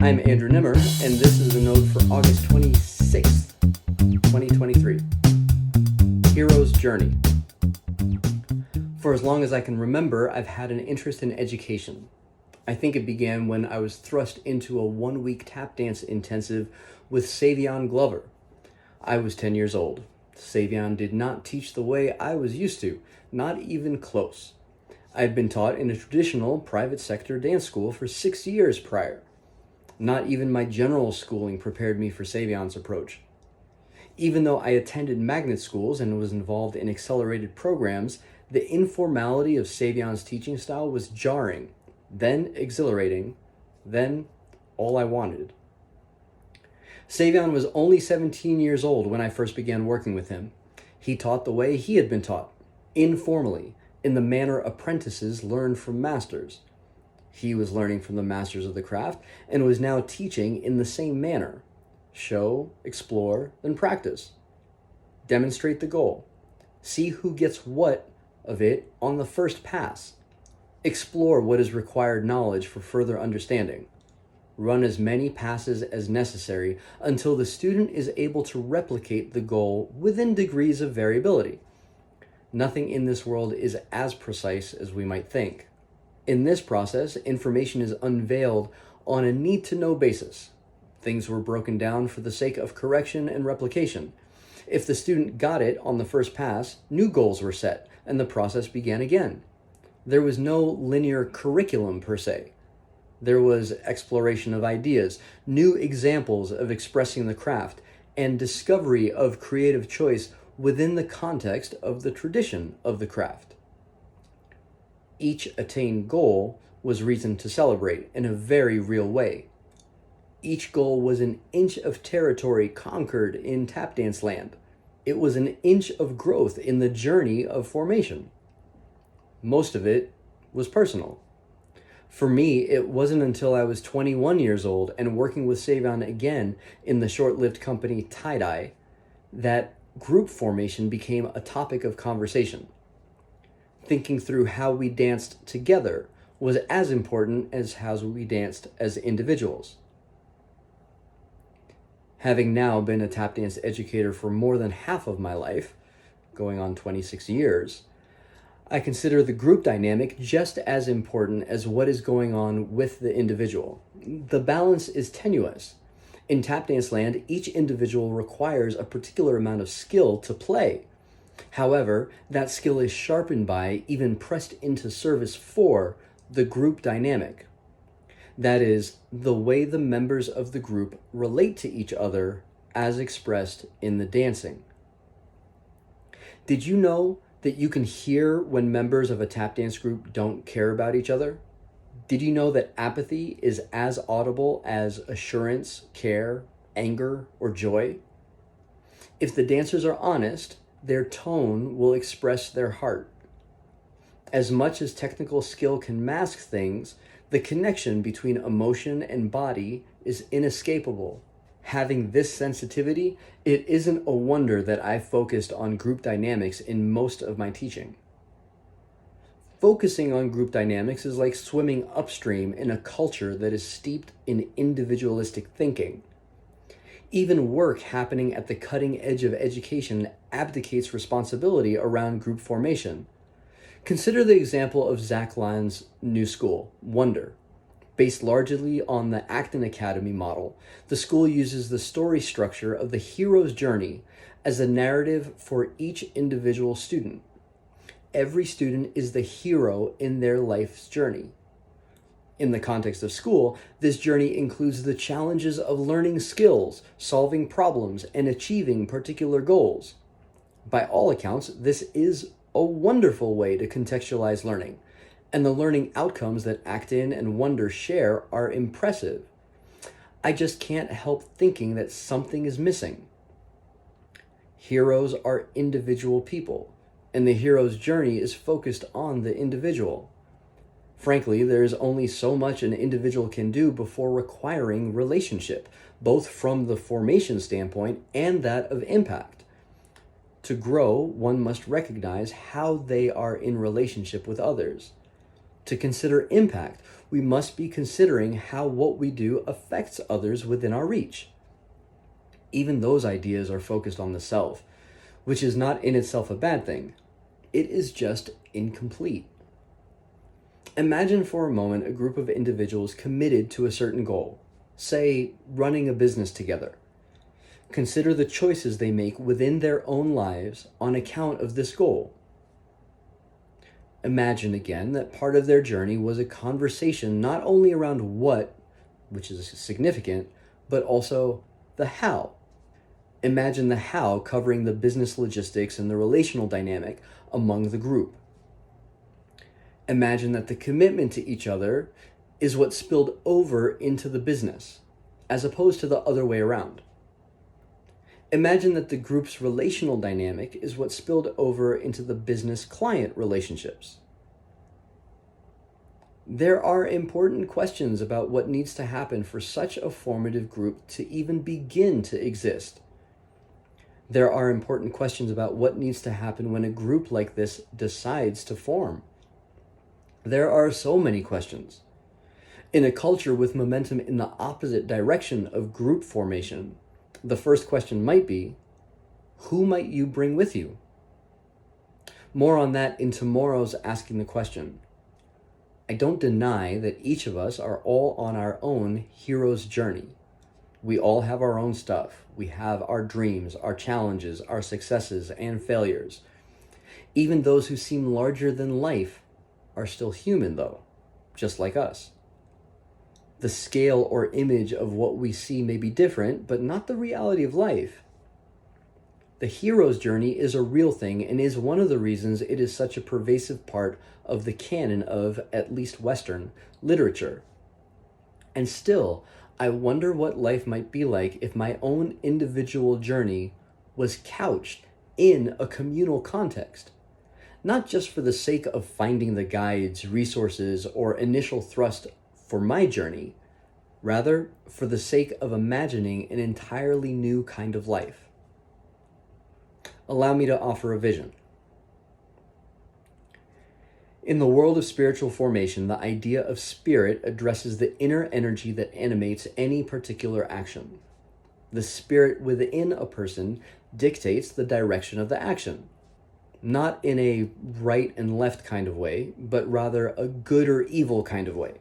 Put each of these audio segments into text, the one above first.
I'm Andrew Nemr, and this is the note for August 26th, 2023. Hero's Journey. For as long as I can remember, I've had an interest in education. I think it began when I was thrust into a one-week tap dance intensive with Savion Glover. I was 10 years old. Savion did not teach the way I was used to, not even close. I had been taught in a traditional private sector dance school for 6 years prior. Not even my general schooling prepared me for Savion's approach. Even though I attended magnet schools and was involved in accelerated programs, the informality of Savion's teaching style was jarring, then exhilarating, then all I wanted. Savion was only 17 years old when I first began working with him. He taught the way he had been taught, informally, in the manner apprentices learn from masters. He was learning from the masters of the craft and was now teaching in the same manner. Show, explore, then practice. Demonstrate the goal. See who gets what of it on the first pass. Explore what is required knowledge for further understanding. Run as many passes as necessary until the student is able to replicate the goal within degrees of variability. Nothing in this world is as precise as we might think. In this process, information is unveiled on a need-to-know basis. Things were broken down for the sake of correction and replication. If the student got it on the first pass, new goals were set, and the process began again. There was no linear curriculum per se. There was exploration of ideas, new examples of expressing the craft, and discovery of creative choice within the context of the tradition of the craft. Each attained goal was reason to celebrate in a very real way. Each goal was an inch of territory conquered in tap dance land. It was an inch of growth in the journey of formation. Most of it was personal. For me, it wasn't until I was 21 years old and working with Savion again in the short-lived company Tie-Dye that group formation became a topic of conversation. Thinking through how we danced together was as important as how we danced as individuals. Having now been a tap dance educator for more than half of my life, going on 26 years, I consider the group dynamic just as important as what is going on with the individual. The balance is tenuous. In tap dance land, each individual requires a particular amount of skill to play. However, that skill is sharpened by, even pressed into service for, the group dynamic. That is, the way the members of the group relate to each other as expressed in the dancing. Did you know that you can hear when members of a tap dance group don't care about each other? Did you know that apathy is as audible as assurance, care, anger, or joy? If the dancers are honest, their tone will express their heart. As much as technical skill can mask things, the connection between emotion and body is inescapable. Having this sensitivity, it isn't a wonder that I focused on group dynamics in most of my teaching. Focusing on group dynamics is like swimming upstream in a culture that is steeped in individualistic thinking. Even work happening at the cutting edge of education abdicates responsibility around group formation. Consider the example of Zach Lyne's new school, Wonder. Based largely on the Acton Academy model, the school uses the story structure of the hero's journey as a narrative for each individual student. Every student is the hero in their life's journey. In the context of school, this journey includes the challenges of learning skills, solving problems, and achieving particular goals. By all accounts, this is a wonderful way to contextualize learning, and the learning outcomes that Acton and Wonder share are impressive. I just can't help thinking that something is missing. Heroes are individual people, and the hero's journey is focused on the individual. Frankly, there is only so much an individual can do before requiring relationship, both from the formation standpoint and that of impact. To grow, one must recognize how they are in relationship with others. To consider impact, we must be considering how what we do affects others within our reach. Even those ideas are focused on the self, which is not in itself a bad thing. It is just incomplete. Imagine for a moment a group of individuals committed to a certain goal, say running a business together. Consider the choices they make within their own lives on account of this goal. Imagine again that part of their journey was a conversation not only around what, which is significant, but also the how. Imagine the how covering the business logistics and the relational dynamic among the group. Imagine that the commitment to each other is what spilled over into the business, as opposed to the other way around. Imagine that the group's relational dynamic is what spilled over into the business-client relationships. There are important questions about what needs to happen for such a formative group to even begin to exist. There are important questions about what needs to happen when a group like this decides to form. There are so many questions. In a culture with momentum in the opposite direction of group formation, the first question might be, who might you bring with you? More on that in tomorrow's Asking the Question. I don't deny that each of us are all on our own hero's journey. We all have our own stuff. We have our dreams, our challenges, our successes and failures. Even those who seem larger than life are still human, though, just like us. The scale or image of what we see may be different, but not the reality of life. The hero's journey is a real thing and is one of the reasons it is such a pervasive part of the canon of, at least Western, literature. And still, I wonder what life might be like if my own individual journey was couched in a communal context. Not just for the sake of finding the guides, resources, or initial thrust for my journey, rather for the sake of imagining an entirely new kind of life. Allow me to offer a vision. In the world of spiritual formation, the idea of spirit addresses the inner energy that animates any particular action. The spirit within a person dictates the direction of the action, not in a right and left kind of way, but rather a good or evil kind of way.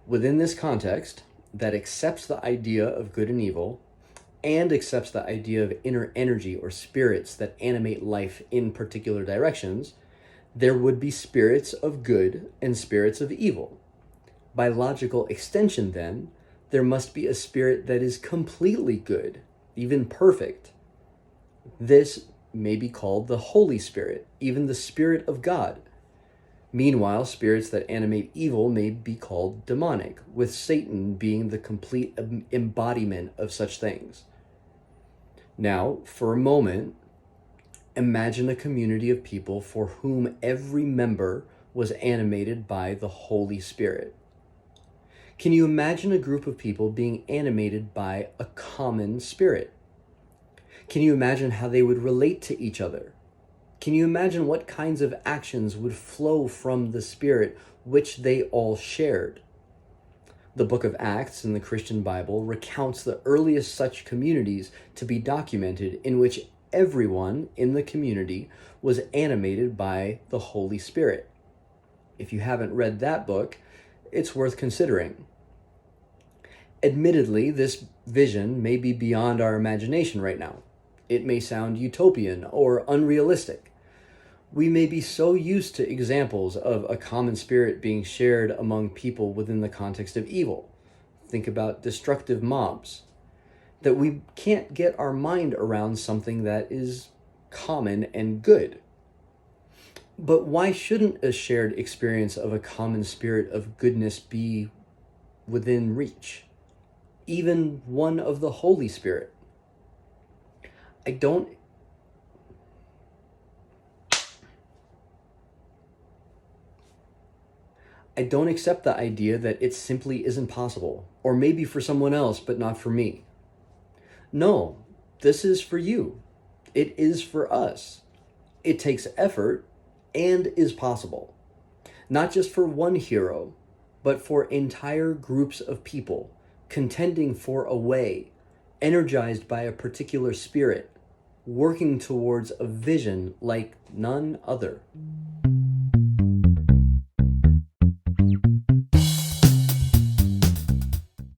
Within this context, that accepts the idea of good and evil, and accepts the idea of inner energy or spirits that animate life in particular directions, there would be spirits of good and spirits of evil. By logical extension, then, there must be a spirit that is completely good, even perfect. This may be called the Holy Spirit, even the Spirit of God. Meanwhile, spirits that animate evil may be called demonic, with Satan being the complete embodiment of such things. Now, for a moment, imagine a community of people for whom every member was animated by the Holy Spirit. Can you imagine a group of people being animated by a common spirit? Can you imagine how they would relate to each other? Can you imagine what kinds of actions would flow from the Spirit which they all shared? The book of Acts in the Christian Bible recounts the earliest such communities to be documented in which everyone in the community was animated by the Holy Spirit. If you haven't read that book, it's worth considering. Admittedly, this vision may be beyond our imagination right now. It may sound utopian or unrealistic. We may be so used to examples of a common spirit being shared among people within the context of evil. Think about destructive mobs. That we can't get our mind around something that is common and good. But why shouldn't a shared experience of a common spirit of goodness be within reach? Even one of the Holy Spirit. I don't accept the idea that it simply isn't possible, or maybe for someone else, but not for me. No, this is for you. It is for us. It takes effort and is possible. Not just for one hero, but for entire groups of people contending for a way, energized by a particular spirit, working towards a vision like none other.